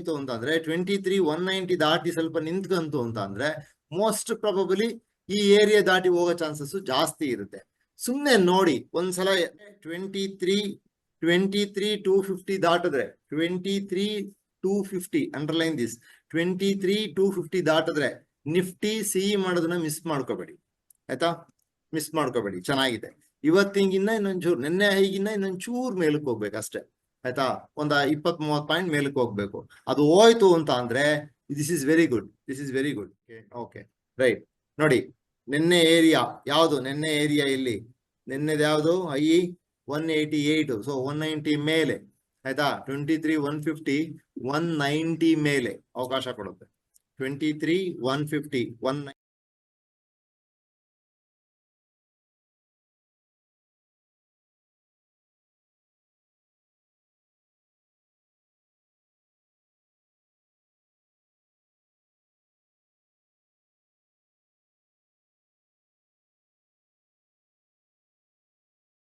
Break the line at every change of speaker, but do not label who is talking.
ಏನಾಯ್ತು ಅಂತಂದ್ರೆ 23,190 ದಾಟಿ ಸ್ವಲ್ಪ ನಿಂತ್ಕಂತು ಅಂತ ಅಂದ್ರೆ ಮೋಸ್ಟ್ ಪ್ರಾಬಬಲಿ ಈ ಏರಿಯಾ ದಾಟಿ ಹೋಗೋ ಚಾನ್ಸಸ್ ಜಾಸ್ತಿ ಇರುತ್ತೆ. ಸುಮ್ನೆ ನೋಡಿ ಒಂದ್ಸಲ 23,250 ದಾಟಿದ್ರೆ 23,250 ಅಂಡರ್ಲೈನ್ ದಿಸ್ 23,250 ದಾಟಿದ್ರೆ ನಿಫ್ಟಿ ಸಿಹಿ ಮಾಡೋದನ್ನ ಮಿಸ್ ಮಾಡ್ಕೋಬೇಡಿ ಆಯ್ತಾ, ಮಿಸ್ ಮಾಡ್ಕೋಬೇಡಿ. ಚೆನ್ನಾಗಿದೆ. ಇವತ್ತಿಗಿನ್ನ ಇನ್ನೊಂಚೂರು ನಿನ್ನೆ ಹೈಗಿನ್ನ ಇನ್ನೊಂಚೂರು ಮೇಲಕ್ಕೆ ಹೋಗ್ಬೇಕು ಅಷ್ಟೇ ಆಯ್ತಾ, 20-30 ಪಾಯಿಂಟ್ ಮೇಲಕ್ಕೆ ಹೋಗ್ಬೇಕು. ಅದು ಹೋಯ್ತು ಅಂತ ಅಂದ್ರೆ this is very good, this is very good. Okay right. ನೋಡಿ ನಿನ್ನೆ ಏರಿಯಾ ಯಾವುದು, ನಿನ್ನೆ ಏರಿಯಾ ಇಲ್ಲಿ ನಿನ್ನೆದು ಯಾವುದು ಐ 188, ಸೊ 190 ಮೇಲೆ ಆಯ್ತಾ. 23,150 190 ಮೇಲೆ ಅವಕಾಶ ಕೊಡುತ್ತೆ. 23,150